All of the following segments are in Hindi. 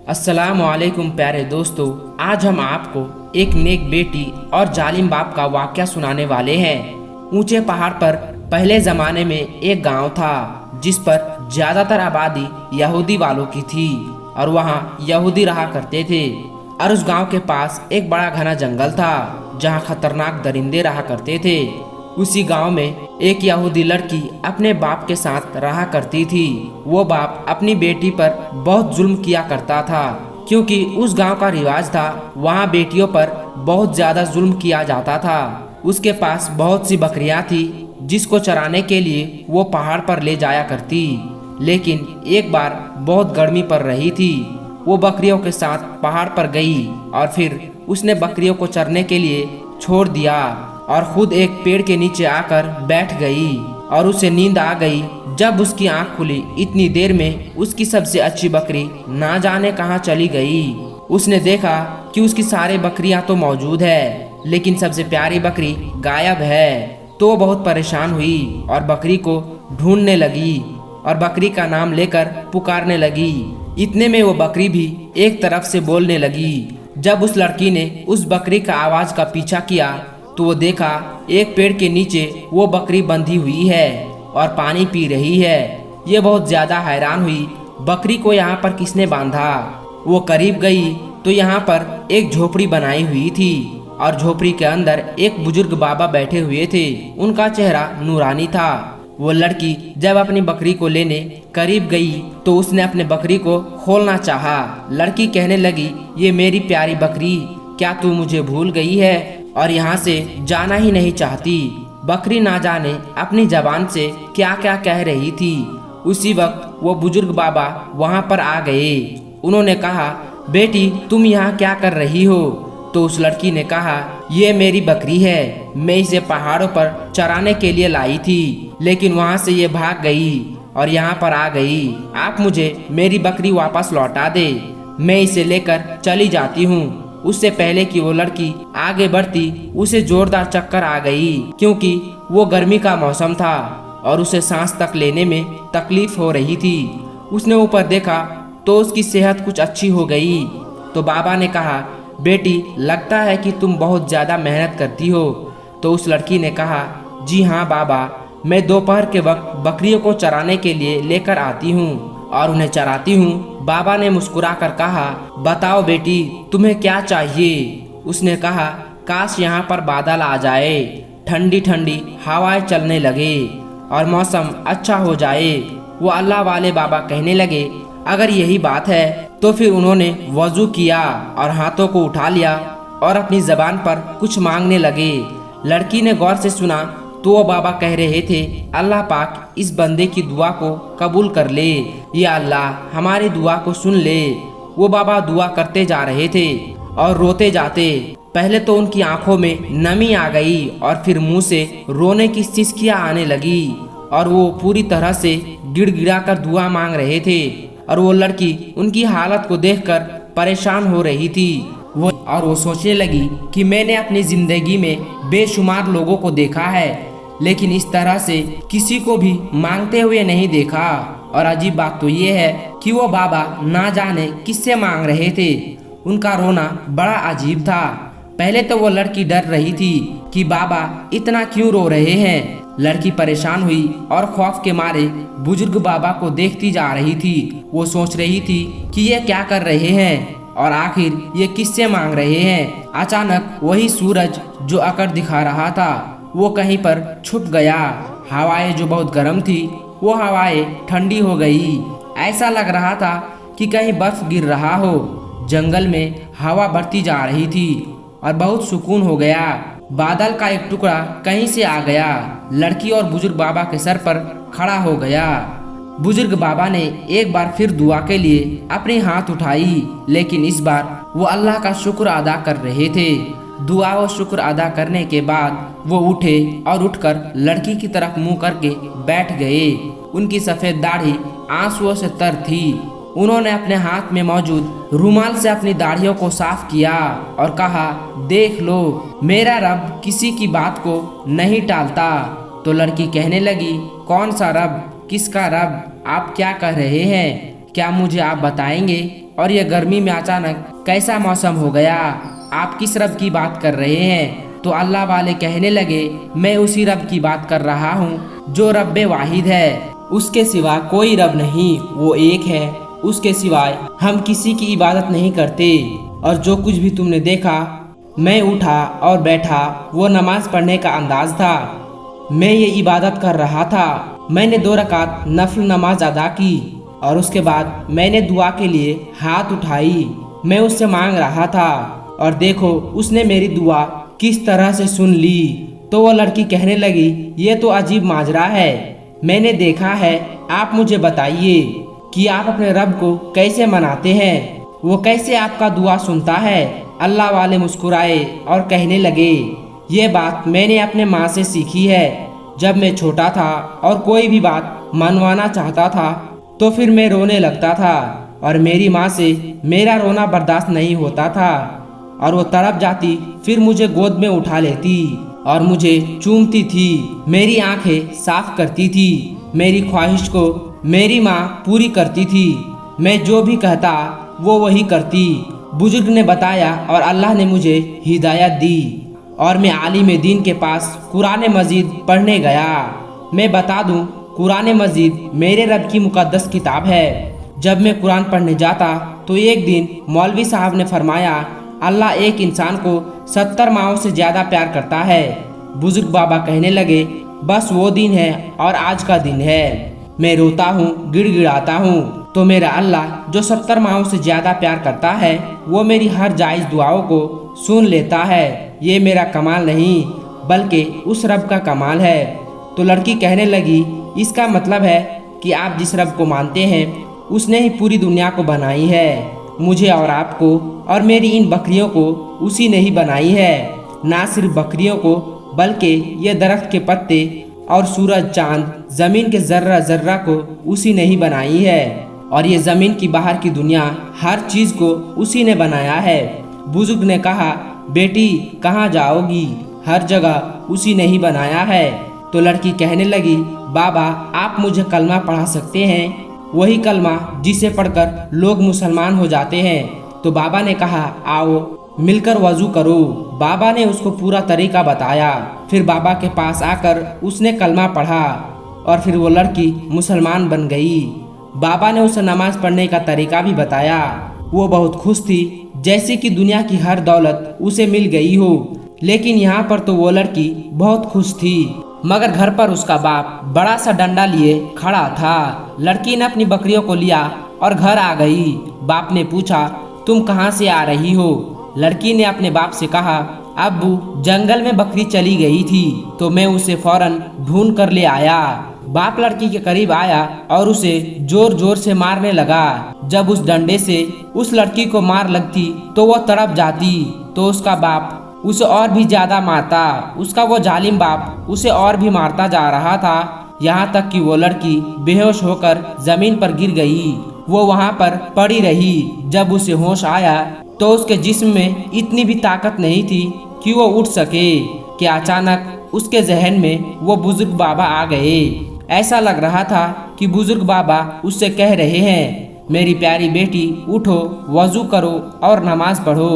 अस्सलामुअलैकुम प्यारे दोस्तों, आज हम आपको एक नेक बेटी और जालिम बाप का वाक़या सुनाने वाले हैं। ऊंचे पहाड़ पर पहले ज़माने में एक गांव था जिस पर ज़्यादातर आबादी यहूदी वालों की थी और वहां यहूदी रहा करते थे। और उस गांव के पास एक बड़ा घना जंगल था जहां खतरनाक दरिंदे रहा करते थे। उसी गांव में एक यहूदी लड़की अपने बाप के साथ रहा करती थी। वो बाप अपनी बेटी पर बहुत जुल्म किया करता था क्योंकि उस गांव का रिवाज था, वहां बेटियों पर बहुत ज्यादा जुल्म किया जाता था। उसके पास बहुत सी बकरियां थी जिसको चराने के लिए वो पहाड़ पर ले जाया करती। लेकिन एक बार बहुत गर्मी पड़ रही थी। वो बकरियों के साथ पहाड़ पर गई और फिर उसने बकरियों को चरने के लिए छोड़ दिया और खुद एक पेड़ के नीचे आकर बैठ गई और उसे नींद आ गई। जब उसकी आंख खुली, इतनी देर में उसकी सबसे अच्छी बकरी ना जाने कहाँ चली गई। उसने देखा कि उसकी सारी बकरियां तो मौजूद है लेकिन सबसे प्यारी बकरी गायब है। तो वो बहुत परेशान हुई और बकरी को ढूंढने लगी और बकरी का नाम लेकर पुकारने लगी। इतने में वो बकरी भी एक तरफ से बोलने लगी। जब उस लड़की ने उस बकरी का आवाज का पीछा किया तो वो देखा एक पेड़ के नीचे वो बकरी बंधी हुई है और पानी पी रही है। ये बहुत ज्यादा हैरान हुई, बकरी को यहाँ पर किसने बांधा। वो करीब गई तो यहाँ पर एक झोपड़ी बनाई हुई थी और झोपड़ी के अंदर एक बुजुर्ग बाबा बैठे हुए थे। उनका चेहरा नूरानी था। वो लड़की जब अपनी बकरी को लेने करीब गई तो उसने अपने बकरी को खोलना चाहा। लड़की कहने लगी, ये मेरी प्यारी बकरी, क्या तू मुझे भूल गई है और यहाँ से जाना ही नहीं चाहती। बकरी ना जाने अपनी जबान से क्या क्या कह रही थी। उसी वक्त वो बुजुर्ग बाबा वहाँ पर आ गए। उन्होंने कहा, बेटी तुम यहाँ क्या कर रही हो। तो उस लड़की ने कहा, ये मेरी बकरी है, मैं इसे पहाड़ों पर चराने के लिए लाई थी लेकिन वहाँ से ये भाग गई और यहाँ पर आ गई। आप मुझे मेरी बकरी वापस लौटा दे, मैं इसे लेकर चली जाती हूँ। उससे पहले कि वो लड़की आगे बढ़ती, उसे जोरदार चक्कर आ गई क्योंकि वो गर्मी का मौसम था और उसे सांस तक लेने में तकलीफ हो रही थी। उसने ऊपर देखा तो उसकी सेहत कुछ अच्छी हो गई। तो बाबा ने कहा, बेटी लगता है कि तुम बहुत ज्यादा मेहनत करती हो। तो उस लड़की ने कहा, जी हाँ बाबा, मैं दोपहर के वक्त बकरियों को चराने के लिए लेकर आती हूँ और उन्हें चराती हूँ। बाबा ने मुस्कुरा कर कहा, बताओ बेटी तुम्हें क्या चाहिए। उसने कहा, काश यहाँ पर बादल आ जाए, ठंडी ठंडी हवाएं चलने लगे और मौसम अच्छा हो जाए। वो अल्लाह वाले बाबा कहने लगे, अगर यही बात है तो फिर उन्होंने वजू किया और हाथों को उठा लिया और अपनी जबान पर कुछ मांगने लगे। लड़की ने गौर से सुना तो वो बाबा कह रहे थे, अल्लाह पाक इस बंदे की दुआ को कबूल कर ले, या अल्लाह हमारी दुआ को सुन ले। वो बाबा दुआ करते जा रहे थे और रोते जाते। पहले तो उनकी आंखों में नमी आ गई और फिर मुंह से रोने की सिसकियां आने लगी और वो पूरी तरह से गिड़गिड़ा कर दुआ मांग रहे थे। और वो लड़की उनकी हालत को देखकर परेशान हो रही थी। वो सोचने लगी कि मैंने अपनी जिंदगी में बेशुमार लोगों को देखा है लेकिन इस तरह से किसी को भी मांगते हुए नहीं देखा। और अजीब बात तो ये है कि वो बाबा ना जाने किससे मांग रहे थे। उनका रोना बड़ा अजीब था। पहले तो वो लड़की डर रही थी कि बाबा इतना क्यों रो रहे हैं। लड़की परेशान हुई और खौफ के मारे बुजुर्ग बाबा को देखती जा रही थी। वो सोच रही थी कि ये क्या कर रहे हैं और आखिर ये किससे मांग रहे हैं। अचानक वही सूरज जो अकड़ दिखा रहा था वो कहीं पर छुप गया। हवाएं जो बहुत गर्म थी वो हवाएं ठंडी हो गई। ऐसा लग रहा था कि कहीं बर्फ गिर रहा हो। जंगल में हवा बढ़ती जा रही थी और बहुत सुकून हो गया। बादल का एक टुकड़ा कहीं से आ गया, लड़की और बुजुर्ग बाबा के सर पर खड़ा हो गया। बुजुर्ग बाबा ने एक बार फिर दुआ के लिए अपने हाथ उठाई लेकिन इस बार वो अल्लाह का शुक्र अदा कर रहे थे। दुआ और शुक्र अदा करने के बाद वो उठे और उठकर लड़की की तरफ मुंह करके बैठ गए। उनकी सफेद दाढ़ी आंसुओं से तर थी। उन्होंने अपने हाथ में मौजूद रुमाल से अपनी दाढ़ियों को साफ किया और कहा, देख लो मेरा रब किसी की बात को नहीं टालता। तो लड़की कहने लगी, कौन सा रब, किसका रब, आप क्या कह रहे हैं, क्या मुझे आप बताएंगे और ये गर्मी में अचानक कैसा मौसम हो गया? आप किस रब की बात कर रहे हैं? तो अल्लाह वाले कहने लगे, मैं उसी रब की बात कर रहा हूँ जो रब्बे वाहिद है, उसके सिवा कोई रब नहीं, वो एक है, उसके सिवाय हम किसी की इबादत नहीं करते। और जो कुछ भी तुमने देखा, मैं उठा और बैठा, वो नमाज पढ़ने का अंदाज था। मैं ये इबादत कर रहा था। मैंने 2 रकात नफल नमाज अदा की और उसके बाद मैंने दुआ के लिए हाथ उठाई। मैं उससे मांग रहा था और देखो उसने मेरी दुआ किस तरह से सुन ली। तो वो लड़की कहने लगी, ये तो अजीब माजरा है, मैंने देखा है। आप मुझे बताइए कि आप अपने रब को कैसे मनाते हैं, वो कैसे आपका दुआ सुनता है। अल्लाह वाले मुस्कुराए और कहने लगे, ये बात मैंने अपने माँ से सीखी है। जब मैं छोटा था और कोई भी बात मनवाना चाहता था तो फिर मैं रोने लगता था और मेरी माँ से मेरा रोना बर्दाश्त नहीं होता था और वो तड़प जाती, फिर मुझे गोद में उठा लेती और मुझे चूमती थी, मेरी आंखें साफ करती थी, मेरी ख्वाहिश को मेरी माँ पूरी करती थी। मैं जो भी कहता वो वही करती। बुजुर्ग ने बताया और अल्लाह ने मुझे हिदायत दी और मैं आलिम दीन के पास कुरान मजीद पढ़ने गया। मैं बता दूं, कुरान मजीद मेरे रब की मुकद्दस किताब है। जब मैं कुरान पढ़ने जाता तो एक दिन मौलवी साहब ने फरमाया, अल्लाह एक इंसान को 70 माओं से ज़्यादा प्यार करता है। बुजुर्ग बाबा कहने लगे, बस वो दिन है और आज का दिन है। मैं रोता हूँ, गिड़गिड़ाता हूँ, तो मेरा अल्लाह जो 70 माओं से ज़्यादा प्यार करता है वो मेरी हर जायज़ दुआओं को सुन लेता है। ये मेरा कमाल नहीं बल्कि उस रब का कमाल है। तो लड़की कहने लगी, इसका मतलब है कि आप जिस रब को मानते हैं उसने ही पूरी दुनिया को बनाई है। मुझे और आपको और मेरी इन बकरियों को उसी ने ही बनाई है। ना सिर्फ बकरियों को बल्कि ये दरख्त के पत्ते और सूरज, चांद, ज़मीन के जर्रा जर्रा को उसी ने ही बनाई है और ये ज़मीन की बाहर की दुनिया, हर चीज़ को उसी ने बनाया है। बुजुर्ग ने कहा, बेटी कहाँ जाओगी, हर जगह उसी ने ही बनाया है। तो लड़की कहने लगी, बाबा आप मुझे कलमा पढ़ा सकते हैं, वही कलमा जिसे पढ़कर लोग मुसलमान हो जाते हैं। तो बाबा ने कहा, आओ मिलकर वजू करो। बाबा ने उसको पूरा तरीका बताया। फिर बाबा के पास आकर उसने कलमा पढ़ा और फिर वो लड़की मुसलमान बन गई। बाबा ने उसे नमाज पढ़ने का तरीका भी बताया। वो बहुत खुश थी, जैसे कि दुनिया की हर दौलत उसे मिल गई हो। लेकिन यहाँ पर तो वो लड़की बहुत खुश थी, मगर घर पर उसका बाप बड़ा सा डंडा लिए खड़ा था। लड़की ने अपनी बकरियों को लिया और घर आ गई। बाप ने पूछा, तुम कहाँ से आ रही हो? लड़की ने अपने बाप से कहा, अब्बू जंगल में बकरी चली गई थी तो मैं उसे फौरन ढूंढ कर ले आया। बाप लड़की के करीब आया और उसे जोर जोर से मारने लगा। जब उस डंडे से उस लड़की को मार लगती तो वह तड़प जाती, तो उसका बाप उसे और भी ज्यादा मारता। उसका वो जालिम बाप उसे और भी मारता जा रहा था, यहाँ तक कि वो लड़की बेहोश होकर जमीन पर गिर गई। वो वहाँ पर पड़ी रही। जब उसे होश आया तो उसके जिस्म में इतनी भी ताकत नहीं थी कि वो उठ सके कि अचानक उसके जहन में वो बुजुर्ग बाबा आ गए। ऐसा लग रहा था कि बुजुर्ग बाबा उससे कह रहे हैं, मेरी प्यारी बेटी उठो, वजू करो और नमाज पढ़ो।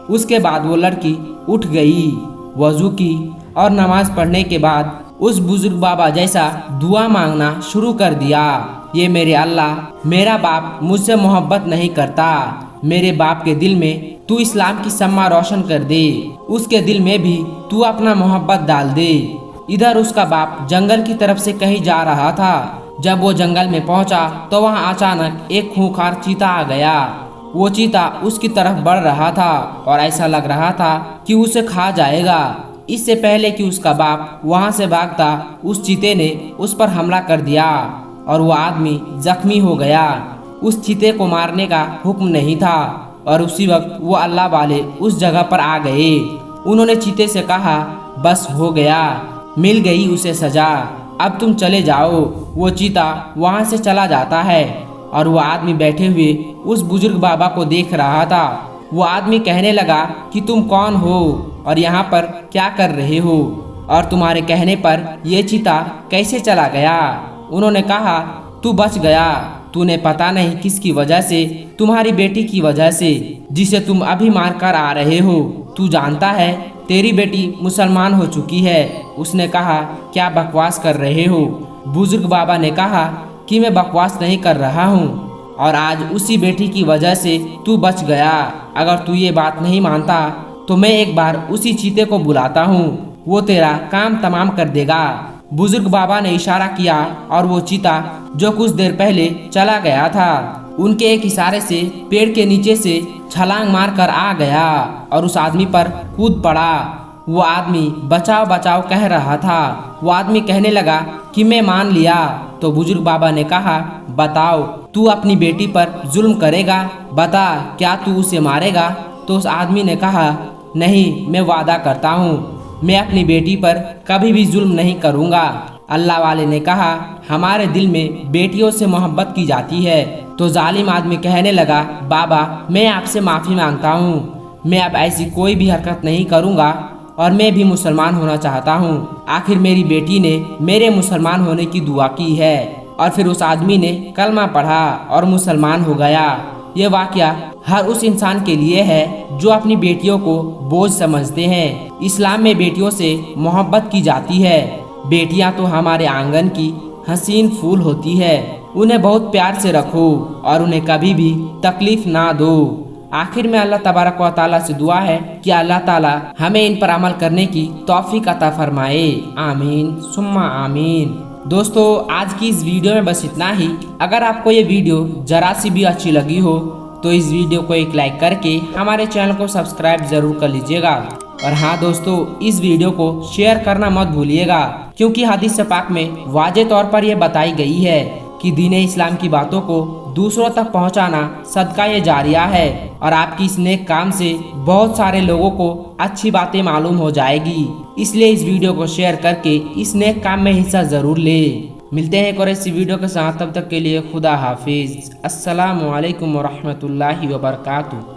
उसके बाद वो लड़की उठ गई, वजू की और नमाज पढ़ने के बाद उस बुजुर्ग बाबा जैसा दुआ मांगना शुरू कर दिया। ये मेरे अल्लाह, मेरा बाप मुझसे मोहब्बत नहीं करता, मेरे बाप के दिल में तू इस्लाम की सम्मा रोशन कर दे, उसके दिल में भी तू अपना मोहब्बत डाल दे। इधर उसका बाप जंगल की तरफ से कहीं जा रहा था। जब वो जंगल में पहुंचा तो वहां अचानक एक खूंखार चीता आ गया। वो चीता उसकी तरफ बढ़ रहा था और ऐसा लग रहा था कि उसे खा जाएगा। इससे पहले कि उसका बाप वहां से भागता, उस चीते ने उस पर हमला कर दिया और वो आदमी जख्मी हो गया। उस चीते को मारने का हुक्म नहीं था और उसी वक्त वो अल्लाह वाले उस जगह पर आ गए। उन्होंने चीते से कहा, बस हो गया, मिल गई उसे सजा, अब तुम चले जाओ। वो चीता वहां से चला जाता है और वो आदमी बैठे हुए उस बुजुर्ग बाबा को देख रहा था। वो आदमी कहने लगा कि तुम कौन हो और यहाँ पर क्या कर रहे हो, और तुम्हारे कहने पर ये चीता कैसे चला गया? उन्होंने कहा, तू बच गया, तूने पता नहीं किसकी वजह से, तुम्हारी बेटी की वजह से, जिसे तुम अभी मार कर आ रहे हो। तू जानता है तेरी बेटी मुसलमान हो चुकी है। उसने कहा, क्या बकवास कर रहे हो? बुजुर्ग बाबा ने कहा कि मैं बकवास नहीं कर रहा हूँ, और आज उसी बेटी की वजह से तू बच गया। अगर तू ये बात नहीं मानता तो मैं एक बार उसी चीते को बुलाता हूँ, वो तेरा काम तमाम कर देगा। बुजुर्ग बाबा ने इशारा किया और वो चीता जो कुछ देर पहले चला गया था, उनके एक इशारे से पेड़ के नीचे से छलांग मारकर आ गया और उस आदमी पर कूद पड़ा। वो आदमी बचाओ बचाओ कह रहा था। वो आदमी कहने लगा कि मैं मान लिया। तो बुजुर्ग बाबा ने कहा, बताओ तू अपनी बेटी पर जुल्म करेगा? बता, क्या तू उसे मारेगा? तो उस आदमी ने कहा, नहीं, मैं वादा करता हूँ मैं अपनी बेटी पर कभी भी जुल्म नहीं करूँगा। अल्लाह वाले ने कहा, हमारे दिल में बेटियों से मोहब्बत की जाती है। तो जालिम आदमी कहने लगा, बाबा मैं आपसे माफ़ी मांगता हूँ, मैं अब ऐसी कोई भी हरकत नहीं करूँगा और मैं भी मुसलमान होना चाहता हूँ। आखिर मेरी बेटी ने मेरे मुसलमान होने की दुआ की है। और फिर उस आदमी ने कलमा पढ़ा और मुसलमान हो गया। ये वाकया हर उस इंसान के लिए है जो अपनी बेटियों को बोझ समझते हैं। इस्लाम में बेटियों से मोहब्बत की जाती है। बेटियां तो हमारे आंगन की हसीन फूल होती है, उन्हें बहुत प्यार से रखो और उन्हें कभी भी तकलीफ ना दो। आखिर में अल्लाह तबारक व तआला से दुआ है कि अल्लाह ताला हमें इन पर अमल करने की तौफीक अता फरमाए। आमीन सुम्मा आमीन। दोस्तों, आज की इस वीडियो में बस इतना ही। अगर आपको ये वीडियो जरा सी भी अच्छी लगी हो तो इस वीडियो को एक लाइक करके हमारे चैनल को सब्सक्राइब जरूर कर लीजिएगा। और हाँ दोस्तों, इस वीडियो को शेयर करना मत भूलिएगा, क्योंकि हदीस पाक में वाज़े तौर पर यह बताई गई है कि दीन इस्लाम की बातों को दूसरों तक पहुंचाना सदका ये जारिया है। और आपकी इस नेक काम से बहुत सारे लोगों को अच्छी बातें मालूम हो जाएगी। इसलिए इस वीडियो को शेयर करके इस नेक काम में हिस्सा जरूर ले। मिलते हैं एक और ऐसी वीडियो के साथ, तब तक के लिए खुदा हाफिज। अस्सलामु अलैकुम वरहमतुल्लाहि वबरकातुहू।